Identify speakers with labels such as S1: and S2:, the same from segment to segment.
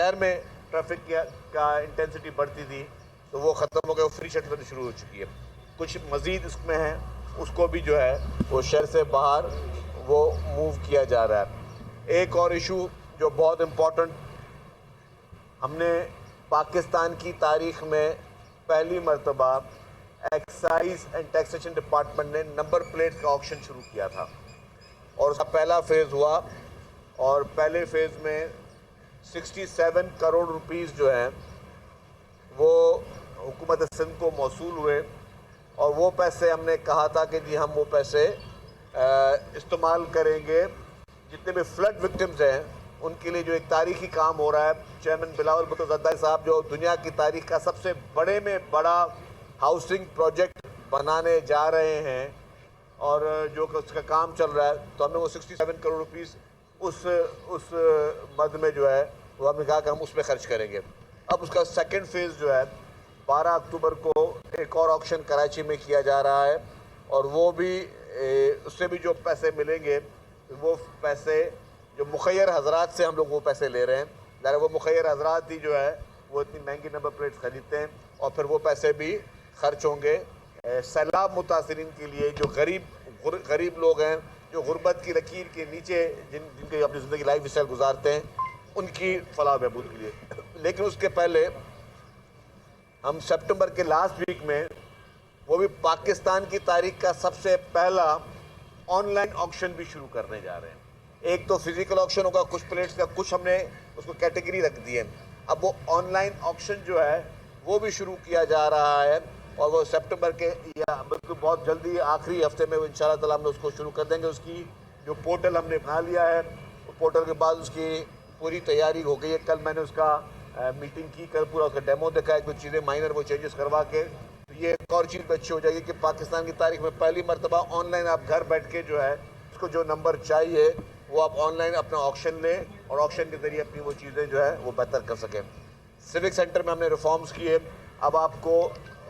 S1: शहर में ट्रैफिक का इंटेंसिटी बढ़ती थी तो वो ख़त्म हो गया, वो फ्री शटल शुरू हो चुकी है। कुछ मज़ीद इसमें है, उसको भी जो है वो शहर से बाहर वो मूव किया जा रहा है। एक और इशू जो बहुत इम्पोर्टेंट, हमने पाकिस्तान की तारीख में पहली मरतबा एक्साइज एंड टैक्सेशन डिपार्टमेंट ने नंबर प्लेट का ऑक्शन शुरू किया था और उसका पहला फेज़ हुआ और पहले फेज़ में 67 करोड़ रुपीस जो हैं वो हुकूमत सिंध को मौसूल हुए और वो पैसे हमने कहा था कि जी हम वो पैसे इस्तेमाल करेंगे जितने भी फ्लड विक्टिम्स हैं उनके लिए। जो एक तारीखी काम हो रहा है, चेयरमैन बिलावल भुट्टो ज़रदारी साहब जो दुनिया की तारीख का सबसे बड़े में बड़ा हाउसिंग प्रोजेक्ट बनाने जा रहे हैं और जो उसका काम चल रहा है, तो हमने वो 67 करोड़ रुपीस उस मद में जो है वो हमने कहा कि हम उस पर खर्च करेंगे। अब उसका सेकंड फेज़ जो है 12 अक्टूबर को एक और ऑक्शन कराची में किया जा रहा है और वो भी उससे भी जो पैसे मिलेंगे वो पैसे जो मुखैर हजरात से हम लोग वो पैसे ले रहे हैं, ज़रा वो मुखैर हजरात ही जो है वो इतनी महंगी नंबर प्लेट्स खरीदते हैं और फिर वो पैसे भी खर्च होंगे सैलाब मुतासरीन के लिए, जो गरीब लोग हैं, जो गुर्बत की लकीर के नीचे जिनके अपनी ज़िंदगी लाइफ स्टाइल गुजारते हैं, उनकी फलाह बहबूद के लिए। लेकिन उसके पहले हम सितंबर के लास्ट वीक में वो भी पाकिस्तान की तारीख का सबसे पहला ऑनलाइन ऑक्शन भी शुरू करने जा रहे हैं। एक तो फिजिकल ऑक्शन होगा कुछ प्लेट्स का, कुछ हमने उसको कैटेगरी रख दी है। अब वो ऑनलाइन ऑक्शन जो है वो भी शुरू किया जा रहा है और वो सितंबर के या बिल्कुल बहुत जल्दी आखिरी हफ्ते में इंशाल्लाह ताला हम उसको शुरू कर देंगे। उसकी जो पोर्टल हमने बना लिया है, पोर्टल के बाद उसकी पूरी तैयारी हो गई है। कल मैंने उसका मीटिंग की, कल पूरा उसका डेमो दिखाया, कुछ चीज़ें माइनर वो चेंजेस करवा के, तो ये एक और चीज़ अच्छी हो जाएगी कि पाकिस्तान की तारीख में पहली मरतबा ऑनलाइन आप घर बैठ के जो है उसको जो नंबर चाहिए वो आप ऑनलाइन अपना ऑक्शन लें और ऑक्शन के ज़रिए अपनी वो चीज़ें जो है वो बेहतर कर सकें। सिविक सेंटर में हमने रिफॉर्म्स किए, अब आपको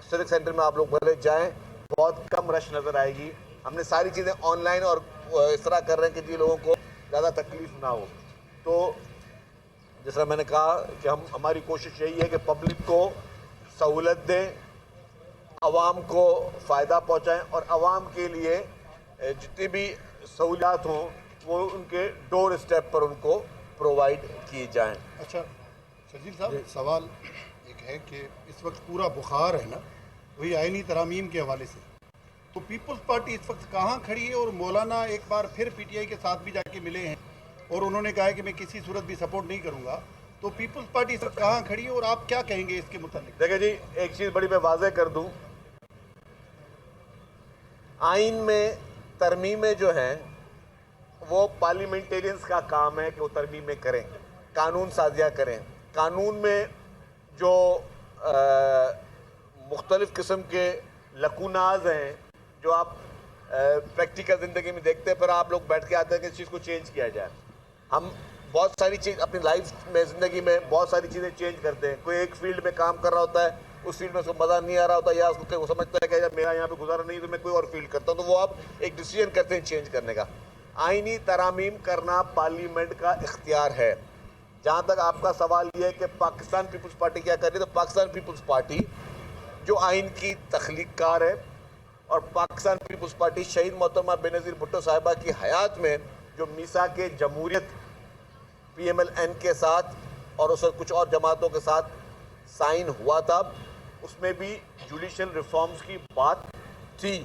S1: सिविक सेंटर में आप लोग भले जाएँ, बहुत कम रश नज़र आएगी। हमने सारी चीज़ें ऑनलाइन और इस तरह कर रहे हैं कि जी लोगों को ज़्यादा तकलीफ ना हो। तो जिस तरह मैंने कहा कि हमारी कोशिश यही है कि पब्लिक को सहूलत दें, आवाम को फ़ायदा पहुँचाएँ और आवाम के लिए जितनी भी सहूलियात हों वो उनके डोर स्टेप पर उनको प्रोवाइड किए जाएँ।
S2: अच्छा शजील साहब, सवाल एक है कि इस वक्त पूरा बुखार है ना वही आइनी तरामीम के हवाले से, तो पीपल्स पार्टी इस वक्त कहाँ खड़ी है? और मौलाना एक बार फिर पीटीआई के साथ भी जाके मिले हैं और उन्होंने कहा है कि मैं किसी सूरत भी सपोर्ट नहीं करूँगा, तो पीपल्स पार्टी इस वक्त कहाँ खड़ी है और आप क्या कहेंगे इसके मुतालिक?
S1: देखिए जी, एक चीज़ बड़ी मैं वाज़ेह कर दूँ, आइन में तरमीमें जो हैं वो पार्लियामेंटेरियंस का काम है कि वो तरमीमें करें, कानून साजिया करें। कानून में जो मुख्तलिफ़ किस्म के लकूनाज हैं जो आप प्रैक्टिकल ज़िंदगी में देखते हैं, पर आप लोग बैठ के आते हैं कि इस चीज़ को चेंज किया जाए। हम बहुत सारी चीज़ अपनी लाइफ में, ज़िंदगी में बहुत सारी चीज़ें चेंज करते हैं। कोई एक फील्ड में काम कर रहा होता है, उस फील्ड में उसको मज़ा नहीं आ रहा होता या उसको वो समझता है कि यार मेरा यहाँ पे गुजारा नहीं तो मैं कोई और फील्ड करता हूँ, तो वो आप एक डिसीजन करते हैं चेंज करने का। आइनी तरामीम करना पार्लियामेंट का इख्तियार है। जहाँ तक आपका सवाल ये है कि पाकिस्तान पीपल्स पार्टी क्या कर रही है, तो पाकिस्तान पीपल्स पार्टी जो आइन की तख्लीक कार है और पाकिस्तान पीपल्स पार्टी शहीद मोहतरमा बेनज़ीर भुट्टो साहिबा की हयात में जो मीसा के जमहूरियत PMLN के साथ और उस कुछ और जमातों के साथ साइन हुआ था, उसमें भी जुडिशल रिफॉर्म्स की बात थी।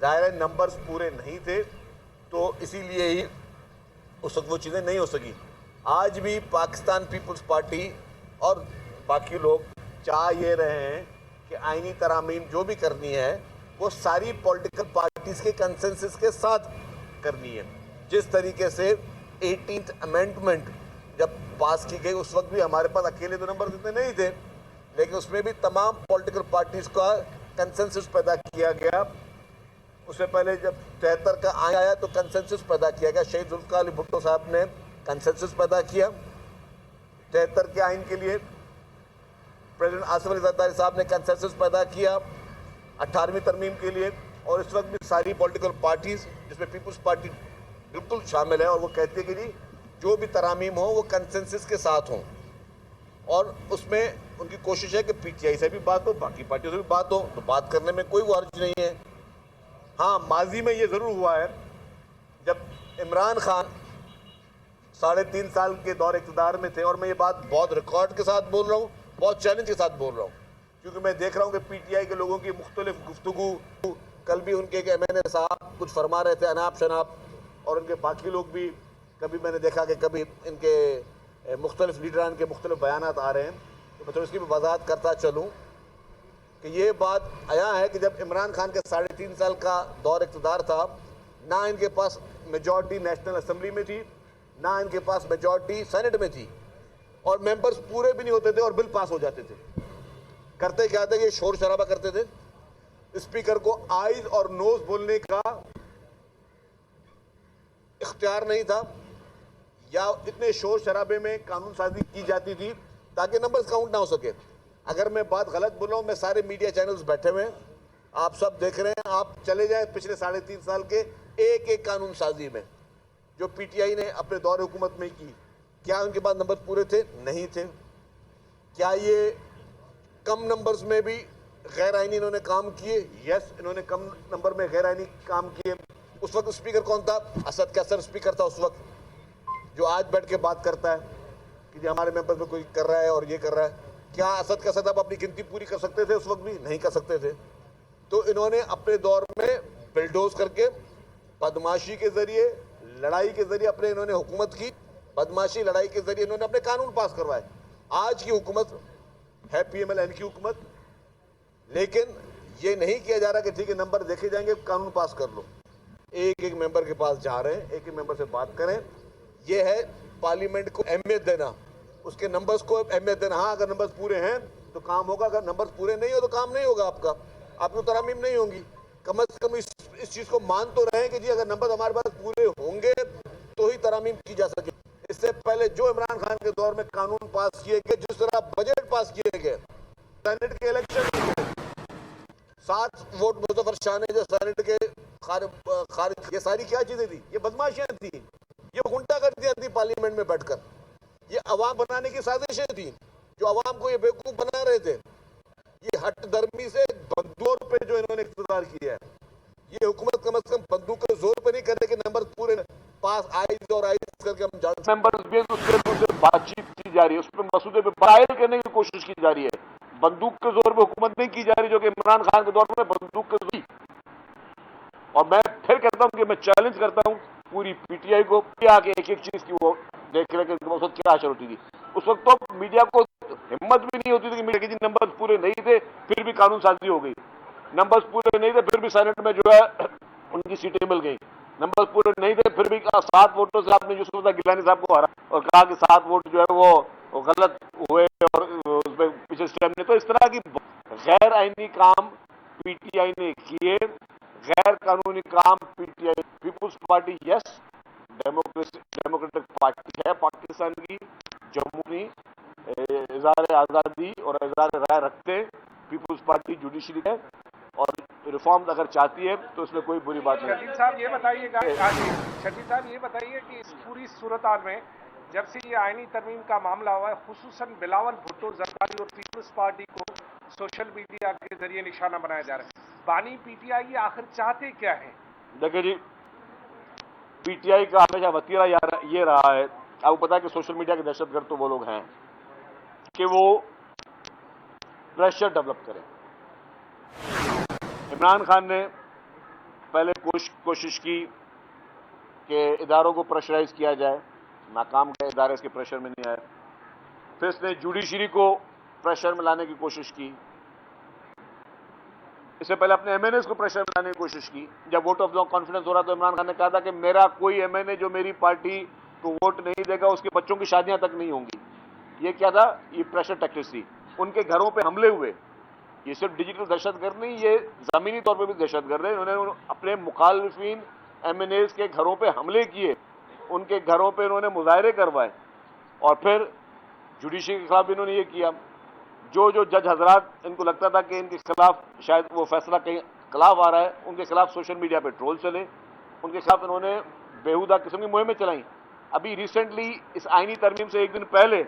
S1: ज़ाहिर है नंबर्स पूरे नहीं थे तो इसीलिए ही उस वक्त वो चीज़ें नहीं हो सकी। आज भी पाकिस्तान पीपल्स पार्टी और बाकी लोग चाह ये रहे हैं कि आइनी तरामीम जो भी करनी है वो सारी पॉलिटिकल पार्टीज़ के कंसेंसस के साथ करनी है। जिस तरीके से 18th अमेंडमेंट जब पास की गई उस वक्त भी हमारे पास अकेले तो नंबर इतने नहीं थे, लेकिन उसमें भी तमाम पॉलिटिकल पार्टीज़ का कंसेंसस पैदा किया गया। उससे पहले जब 73 का आइन आया तो कंसेंसस पैदा किया गया। शहीद जुल्फ़िकार अली भुट्टो साहब ने कंसेंसस पैदा किया 73 के आइन के लिए। प्रेसिडेंट आसिफ अली ज़रदारी साहब ने कंसेंसस पैदा किया 18वीं तरमीम के लिए। और इस वक्त भी सारी पॉलिटिकल पार्टीज़ जिसमें पीपल्स पार्टी बिल्कुल शामिल है और वो कहती है कि जी जो भी तरामीम हो वो कंसेंसस के साथ हों। और उसमें उनकी कोशिश है कि पीटीआई से भी बात हो, बाकी पार्टियों से भी बात हो, तो बात करने में कोई हर्ज नहीं है। हाँ, माजी में ये ज़रूर हुआ है जब इमरान खान 3.5 साल के दौर इक़्तिदार में थे, और मैं ये बात बहुत रिकॉर्ड के साथ बोल रहा हूँ, बहुत चैलेंज के साथ बोल रहा हूँ, क्योंकि मैं देख रहा हूँ कि पीटीआई के लोगों की मुख्तलिफ गुफ्तगू, कल भी उनके MNA साहब कुछ फरमा रहे थे अनाप शनाप, और उनके बाकी लोग भी, कभी मैंने देखा कि कभी इनके मुख्तलिफ लीडरान के मुख्तलिफ बयानात आ रहे हैं। तो मैं तो इसकी भी वजाहत करता चलूँ कि ये बात आया है कि जब इमरान खान के 3.5 साल का दौर इक़्तिदार था, ना इनके पास मेजॉरिटी नेशनल असम्बली में थी, ना इनके पास मेजॉरिटी सेनेट में थी, और मेंबर्स पूरे भी नहीं होते थे और बिल पास हो जाते थे। करते क्या थे, ये शोर शराबा करते थे, स्पीकर को आइज और नोज बोलने का इख्तियार नहीं था, या इतने शोर शराबे में कानून साजी की जाती थी ताकि नंबर्स काउंट ना हो सके। अगर मैं बात गलत बोल रहा हूँ, मैं सारे मीडिया चैनल्स बैठे हुए हैं, आप सब देख रहे हैं, आप चले जाए पिछले 3.5 साल के एक एक कानून साजी में जो पीटीआई ने अपने दौर हुकूमत में की, क्या उनके पास नंबर पूरे थे? नहीं थे। क्या ये कम नंबर्स में भी गैर आइनी इन्होंने काम किए? यस, इन्होंने कम नंबर में गैर आइनी काम किए। उस वक्त स्पीकर कौन था? असद कैसर स्पीकर था उस वक्त, जो आज बैठ के बात करता है कि हमारे मेंबर्स में कोई कर रहा है और ये कर रहा है। क्या असद कैसर साहब अपनी गिनती पूरी कर सकते थे? उस वक्त भी नहीं कर सकते थे। तो इन्होंने अपने दौर में बिल्डोज करके, बदमाशी के जरिए, लड़ाई के जरिए अपने इन्होंने हुकूमत की, बदमाशी लड़ाई के जरिए इन्होंने अपने कानून पास करवाए। आज की हुकूमत है PMLN की हुकूमत, लेकिन ये नहीं किया जा रहा कि ठीक है नंबर देखे जाएंगे, कानून पास कर लो। एक एक मेंबर के पास जा रहे हैं, एक एक मेंबर से बात करें। ये है पार्लियामेंट को अहमियत देना, उसके नंबर्स को अहमियत देना। हाँ, अगर नंबर्स पूरे हैं तो काम होगा, अगर नंबर्स पूरे नहीं हो तो काम नहीं होगा, आपको तरमीम नहीं होंगी। कम से कम इस चीज़ को मान तो रहे कि जी अगर नंबर हमारे पास पूरे होंगे तो ही तरमीम की जा सके। इससे पहले जो इमरान खान के दौर में कानून पास किए गए, जिस तरह बजट पास किए गए, सेनेट के इलेक्शन 7 वोट मुजफ्फर शाह ने जो सेनेट के खारिज, ये सारी क्या चीजें थी? ये बदमाशियां थी, ये गुंडागर्दियां थी पार्लियामेंट में बैठकर, ये अवाम बनाने की साजिशें थी, जो अवाम को ये बेवकूफ बना रहे थे। ये हट दर्मी से बंदूक पे जो इन्होंने इख्तियार किया है, ये हुकूमत कम से कम बंदूक के जोर पे नहीं करे कि नंबर पूरे पास आइज और आइज करके हम जान
S3: मेंबर्स भी उससे बातचीत की जा रही है, उस पर मसूदे पे फाइल करने की कोशिश की जा रही है। बंदूक के जोर पे हुकूमत नहीं की जा रही, जो कि इमरान खान के दौर में बंदूक के जोर। और मैं फिर कहता हूं कि मैं चैलेंज करता हूं पूरी पीटीआई को, आके एक एक चीज की वो देख रहे कि उस वक्त क्या हासिल होती थी। उस वक्त तो मीडिया को हिम्मत भी नहीं होती थी कि मीडिया के नंबर पूरे नहीं थे, फिर भी कानून साजी हो गई। नंबर्स पूरे नहीं थे, फिर भी सेनेट में जो है उनकी सीटें मिल गई। नंबर पूरे नहीं थे, फिर भी 7 वोटों से आपने यूसुफ गिलानी साहब को हरा और कहा कि 7 वोट जो है वो गलत हुए और उसमें पीछे स्टेम नहीं। तो इस तरह की गैर आईनी काम पीटीआई ने किए, गैर कानूनी काम PTI. People's party yes democratic party है पाकिस्तान की, जम्मू इज़हार आज़ादी और इज़हार राय रखते पीपुल्स पार्टी जुडिशरी है, और रिफॉर्म अगर चाहती है तो इसमें कोई बुरी बात नहीं।
S4: शकील साहब ये बताइएगा, शकील साहब ये बताइए कि इस पूरी सूरत में जब से ये आईनी तरमीम का मामला हुआ है, खुसूसन बिलावल भुट्टो जरदारी और पीपुल्स पार्टी को सोशल मीडिया के जरिए निशाना बनाया जा रहा है, बानी पीटीआई आखिर चाहते क्या है?
S3: देखिए जी, पीटीआई का हमेशा वतीरा ये रहा है, आपको पता है कि सोशल मीडिया के दहशतगर्द तो वो लोग हैं कि वो प्रेशर डेवलप करें। इमरान खान ने पहले कोशिश की कि इदारों को प्रेशराइज किया जाए, नाकाम गए इदारे, इसके प्रेशर में नहीं आए। फिर इसने जुडिशरी को प्रेशर में लाने की कोशिश की, इससे पहले अपने MNAs को प्रेशर में लाने की कोशिश की। जब वोट ऑफ नो कॉन्फिडेंस हो रहा तो इमरान खान ने कहा था कि मेरा कोई MNA जो मेरी पार्टी को वोट नहीं देगा उसके बच्चों की शादियां तक नहीं होंगी। ये क्या था? ये प्रेशर टैक्टिक्स थी। उनके घरों पे हमले हुए। ये सिर्फ डिजिटल दहशतगर्द नहीं, ये जमीनी तौर पे भी दहशतगर्द है। उन्होंने अपने मुखालिफिन MNAs के घरों पे हमले किए, उनके घरों पे उन्होंने मुजाहरे करवाए, और फिर जुडिशरी के खिलाफ भी इन्होंने ये किया। जो जज हजरात इनको लगता था कि इनके खिलाफ शायद वो फैसला कहीं खिलाफ आ रहा है, उनके खिलाफ सोशल मीडिया पे ट्रोल चले, उनके खिलाफ इन्होंने बेहुदा किस्म की मुहिमें चलाई। अभी रिसेंटली इस आईनी तरमीम से एक दिन पहले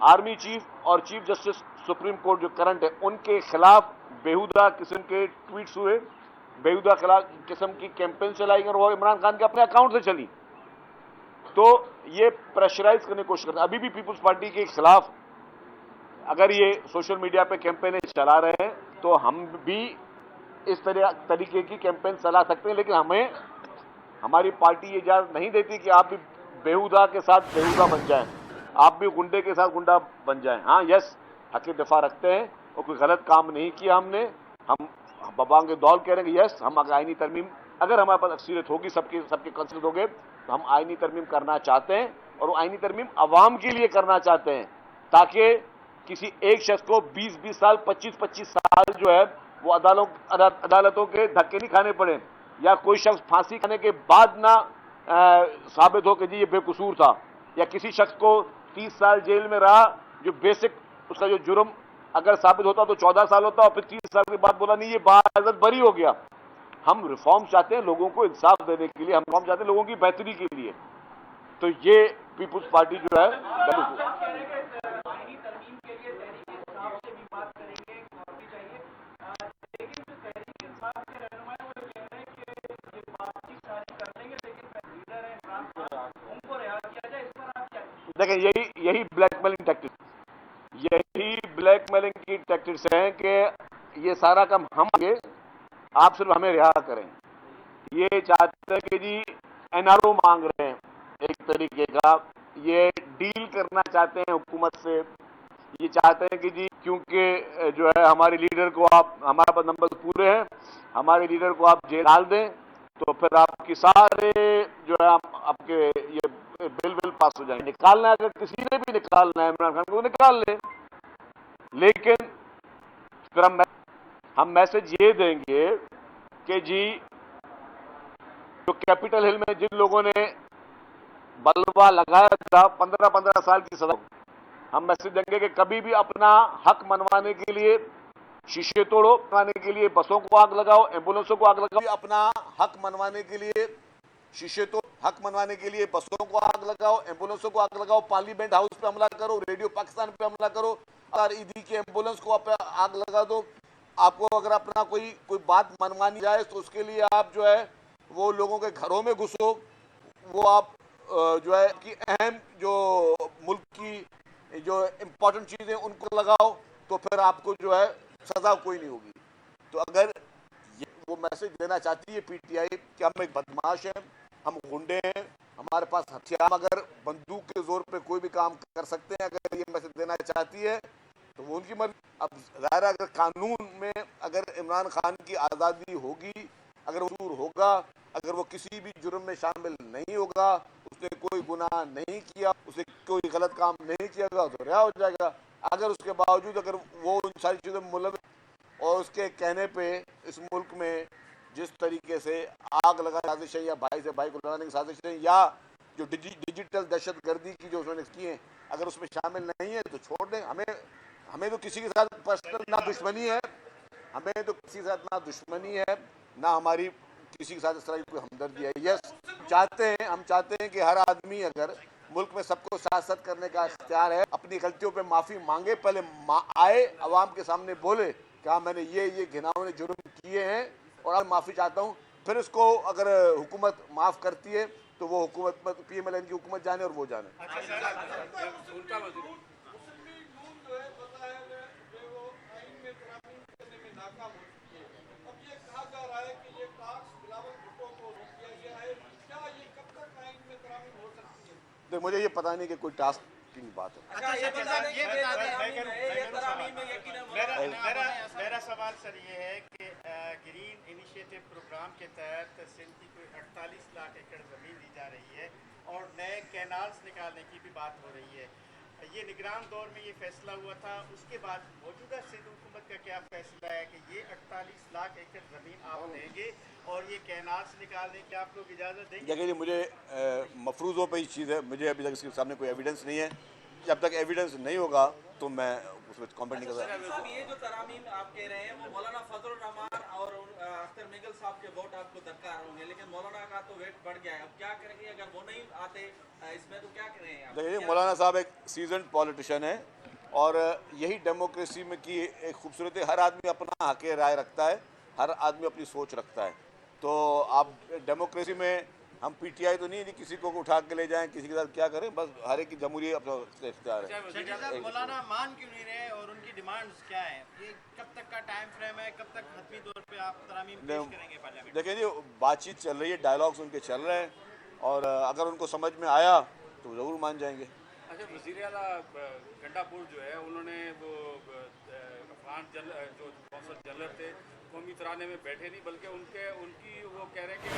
S3: आर्मी चीफ और चीफ जस्टिस सुप्रीम कोर्ट जो करंट है उनके खिलाफ बेहुदा किस्म के ट्वीट्स हुए, बेहुदा किस्म की कैंपेन चलाई और वो इमरान खान के अपने अकाउंट से चली। तो ये प्रेशराइज करने की कोशिश करते हैं। अभी भी पीपुल्स पार्टी के खिलाफ अगर ये सोशल मीडिया पे कैंपेन चला रहे हैं तो हम भी इस तरीके की कैंपेन चला सकते हैं, लेकिन हमें हमारी पार्टी ये इजाजत नहीं देती कि आप भी बेहुदा के साथ बेहुदा बन जाएं, आप भी गुंडे के साथ गुंडा बन जाएं। हाँ यस, हक दफा रखते हैं और कोई गलत काम नहीं किया हमने। हम बबांगे दौल कह रहे हैं कि यस, हम आईनी तरमीम, अगर हमारे पास अक्सरियत होगी, सबके कंसल्ट होंगे तो हम आईनी तरमीम करना चाहते हैं और वो आईनी तरमीम अवाम के लिए करना चाहते हैं, ताकि किसी एक शख्स को 20-20 साल 25-25 साल जो है वो अदालतों के धक्के नहीं खाने पड़े, या कोई शख्स फांसी खाने के बाद ना साबित हो कि जी ये बेकसूर था, या किसी शख्स को 30 साल जेल में रहा जो बेसिक उसका जो जुर्म अगर साबित होता तो 14 साल होता और फिर 30 साल के बाद बोला नहीं ये बाइज्जत बरी हो गया। हम रिफॉर्म चाहते हैं लोगों को इंसाफ देने के लिए, हम रिफॉर्म चाहते हैं लोगों की बेहतरी के लिए। तो ये पीपुल्स पार्टी जो है देखिए यही ब्लैकमेलिंग टैक्टिक्स, यही ब्लैकमेलिंग की टैक्टिक्स हैं कि ये सारा काम हम आगे, आप सिर्फ हमें रिहा करें। ये चाहते हैं कि जी एनआरओ मांग रहे हैं एक तरीके का, ये डील करना चाहते हैं हुकूमत से, ये चाहते हैं कि जी क्योंकि जो है हमारे लीडर को आप, हमारे पास नंबर पूरे हैं, हमारे लीडर को आप जेल डाल दें तो फिर आपकी सारे जो है आपके ये बिल पास हो जाएंगे। निकालना है, अगर किसी ने भी निकालना है इमरान खान को निकाल ले, लेकिन फिर हम मैसेज ये देंगे कि जी जो कैपिटल हिल में जिन लोगों ने बलवा लगाया था 15-15 साल की सजा, हम मैसेज देंगे कि कभी भी अपना हक मनवाने के लिए शीशे तोड़ो, मनवाने के लिए बसों को आग लगाओ, एम्बुलेंसों को आग लगाओ, अपना हक मनवाने के लिए शीशे तोड़, हक मनवाने के लिए बसों को आग लगाओ, एम्बुलेंसों को आग लगाओ, पार्लियामेंट हाउस पे हमला करो, रेडियो पाकिस्तान पे हमला करो, और ईदी के एम्बुलेंस को आप आग लगा दो। आपको अगर अपना कोई बात मनवानी जाए तो उसके लिए आप जो है वो लोगों के घरों में घुसो, वो आप जो है कि अहम जो मुल्क की जो इम्पोर्टेंट चीज़ें उनको लगाओ, तो फिर आपको जो है सजा कोई नहीं होगी। तो अगर वो मैसेज देना चाहती है पीटीआई कि हम एक बदमाश हैं, हम गुंडे हैं, हमारे पास हथियार, अगर बंदूक के जोर पे कोई भी काम कर सकते हैं, अगर ये मैसेज देना चाहती है तो वो उनकी मर्जी। अब ज़ाहिर अगर कानून में अगर इमरान खान की आज़ादी होगी, अगर वो होगा, अगर वो किसी भी जुर्म में शामिल नहीं होगा, उसने कोई गुनाह नहीं किया, उसे कोई गलत काम नहीं किया गया तो रिहा हो जाएगा। अगर उसके बावजूद अगर वो उन सारी चीज़ों में मुलव्वस और उसके कहने पे इस मुल्क में जिस तरीके से आग लगा साजिशें या भाई से भाई को लड़ाने की साजिशें या जो डिजिटल दहशतगर्दी की जो उन्होंने की है, अगर उसमें शामिल नहीं है तो छोड़ दें। हमें तो किसी के साथ पर्सनल ना दुश्मनी है, हमें तो किसी के साथ ना दुश्मनी है, ना हमारी किसी के साथ इस तरह की कोई हमदर्दी है। यस, हम चाहते हैं कि हर आदमी अगर मुल्क में सबको साथ साथ करने का इख्तियार है, अपनी गलतियों पे माफ़ी मांगे, पहले आए अवाम के सामने बोले कि हाँ मैंने ये घिनौने जुर्म किए हैं और अब माफ़ी चाहता हूँ, फिर इसको अगर हुकूमत माफ़ करती है तो वो हुकूमत PMLN की हुकूमत जाने और वो जाने। देख मुझे ये पता नहीं कि कोई टास्क की बात है।
S5: मेरा सवाल सर ये है कि ग्रीन इनिशिएटिव प्रोग्राम के तहत सिंध की कोई 48 लाख एकड़ ज़मीन दी जा रही है और नए कैनाल्स निकालने की भी बात हो रही है। ये निगरान दौर में ये फैसला हुआ था, उसके बाद मौजूदा सिंध हुकूमत का क्या फैसला है कि ये 48 लाख एकड़ ज़मीन आप देंगे और ये कैनाल्स निकालने की आप लोग इजाज़त देंगे?
S1: देखिए मुझे मफरूज़ों पे ही चीज़ है, मुझे अभी तक इसके सामने कोई एविडेंस नहीं है। जब तक एविडेंस नहीं होगा तो मैं उसमें कमेंट नहीं कर सकता।
S6: ये जो तरामीम आप कह रहे हैं वो मौलाना फजल रहमान और अख्तर मिगल साहब के वोट आपको दरकार होंगे, लेकिन मौलाना का तो वेट बढ़ गया है। अब क्या करेंगे अगर वो नहीं आते इसमें, तो क्या करें आप?
S3: देखिए, मौलाना साहब एक सीजन पॉलिटिशियन है और यही डेमोक्रेसी में की एक खूबसूरती। हर आदमी अपना हक राय रखता है, हर आदमी अपनी सोच रखता है। तो आप डेमोक्रेसी में हम पीटीआई तो नहीं किसी को उठा के ले जाएं, किसी के साथ क्या करें, बस हर एक की जमहूरी अपना इख्तियार है।
S5: शर्जील साहब, मौलाना मान क्यों नहीं रहे और उनकी डिमांड्स क्या है? ये कब तक का टाइम फ्रेम है, कब तक हतमी तौर पे आप तरामीम पेश करेंगे पार्लियामेंट?
S3: देखिए जी, बातचीत चल रही है, डायलॉग्स उनके चल रहे हैं और अगर उनको समझ में आया तो ज़रूर मान जाएंगे।
S7: अच्छा, वज़ीर आला गंडापुर जो है, उन्होंने वो अफगान जो कौंसल जनरल थे कौमी तराने में बैठे नहीं, बल्कि उनकी वो कह रहे हैं कि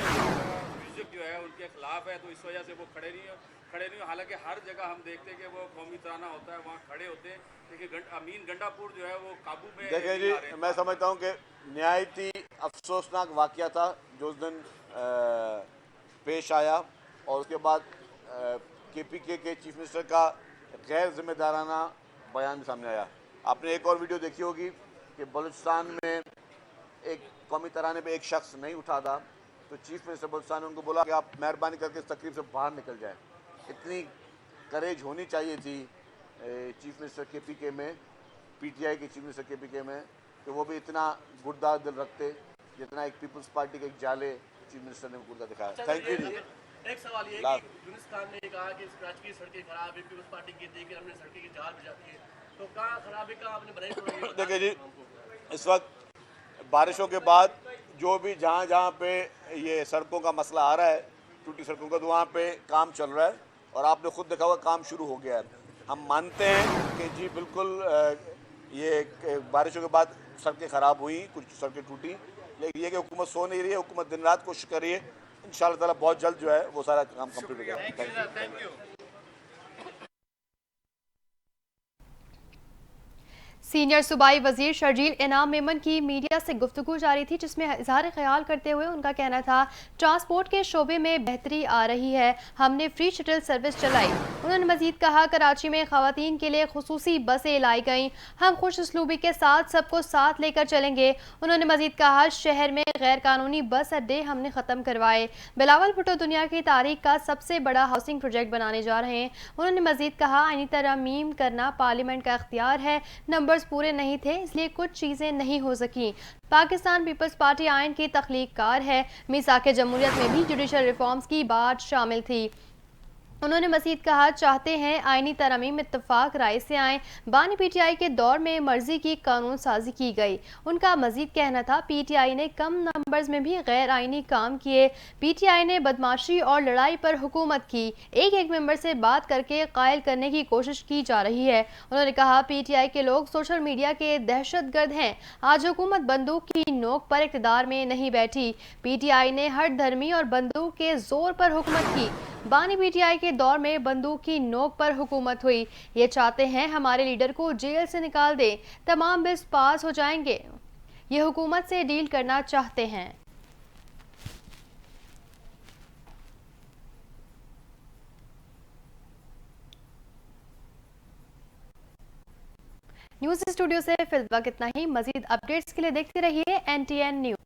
S7: म्यूज़िक जो है उनके खिलाफ है, तो इस वजह से वो खड़े नहीं। हालांकि हर जगह हम देखते हैं कि वो कौमी तराना होता है, वहाँ खड़े होते हैं, लेकिन अमीन गंडापुर जो है वो काबू में।
S3: देखिए जी, मैं समझता हूँ कि नहायती अफसोसनाक वाक़या था जो उस दिन पेश आया और उसके बाद केपीके के चीफ मिनिस्टर का गैर जिम्मेदाराना बयान सामने आया। आपने एक और वीडियो देखी होगी कि बलूचिस्तान में एक कौमी तराने पे एक शख्स नहीं उठा था, तो चीफ मिनिस्टर बलूचिस्तान ने उनको बोला कि आप मेहरबानी करके इस तकलीफ से बाहर निकल जाएं। इतनी करेज होनी चाहिए थी चीफ मिनिस्टर केपीके में, पीटीआई के चीफ मिनिस्टर केपीके में, कि वो भी इतना गुर्दार दिल रखते जितना एक पीपल्स पार्टी के एक जाले चीफ मिनिस्टर ने गुर्दा दिखाया। थैंक यू जी।
S8: एक सवाल ये है कि यूनुस खान ने कहा कि इस राज्य की सड़कें खराब है, पीपल्स पार्टी की देखिए हमने सड़कें की जाल भिजाती है, तो कहाँ खराबी का आपने बनाई?
S3: देखिए जी, इस वक्त बारिशों के बाद जो भी जहाँ पे ये सड़कों का मसला आ रहा है, टूटी सड़कों का, तो वहाँ पे काम चल रहा है और आपने खुद देखा हुआ काम शुरू हो गया है। हम मानते हैं कि जी बिल्कुल ये बारिशों के बाद सड़कें ख़राब हुई, कुछ सड़कें टूटी, लेकिन ये कि हुकूमत सो नहीं रही है, हुकूमत दिन रात कोशिश कर रही है। इंशाअल्लाह ताला बहुत जल्द जो है वो सारा काम कंप्लीट हो जाएगा।
S5: Thank you.
S9: सीनियर सूबाई वजीर शर्जील इनाम मेमन की मीडिया से गुफ्तगू जारी थी, जिसमें इजहार ख्याल करते हुए उनका कहना था ट्रांसपोर्ट के शोबे में बेहतरी आ रही है, हमने फ्री शटल सर्विस चलाई। उन्होंने मजीद कहा कराची में खवातीन के लिए खुसूसी बसें लाई गईं, हम खुश उसलूबी के साथ सबको साथ लेकर चलेंगे। उन्होंने मजीद कहा शहर में गैर कानूनी बस अड्डे हमने ख़त्म करवाए। बिलावल भुट्टो दुनिया की तारीख का सबसे बड़ा हाउसिंग प्रोजेक्ट बनाने जा रहे हैं। उन्होंने मजीद कहा आईनी तरमीम करना पार्लियामेंट का इख्तियार है, नंबर्स पूरे नहीं थे इसलिए कुछ चीज़ें नहीं हो सकी। पाकिस्तान पीपल्स पार्टी आइन की तख्लीककार है, मीसाक जमहूरियत में भी जुडिशल रिफॉर्म्स की बात शामिल थी। उन्होंने मजीद कहा चाहते हैं आईनी तरमीम इत्तफाक राय से आए। बानी पीटीआई के दौर में मर्जी की कानून साजी की गई। उनका मजीद कहना था पीटीआई ने कम नंबर्स में भी गैर आईनी काम किए, पीटीआई ने बदमाशी और लड़ाई पर हुकूमत की, एक मेंबर से बात करके कायल करने की कोशिश की जा रही है। उन्होंने कहा पीटीआई के लोग सोशल मीडिया के दहशतगर्द हैं, आज हुकूमत बंदूक की नोक पर इक़्तिदार में नहीं बैठी, पीटीआई ने हर धर्मी और बंदूक के जोर पर हुकूमत की। बानी पीटीआई के दौर में बंदूक की नोक पर हुकूमत हुई। ये चाहते हैं हमारे लीडर को जेल से निकाल दें, तमाम बिल्स पास हो जाएंगे, ये हुकूमत से डील करना चाहते हैं। न्यूज़ स्टूडियो से फिलहाल इतना ही। मजीद अपडेट्स के लिए देखते रहिए NTN न्यूज़।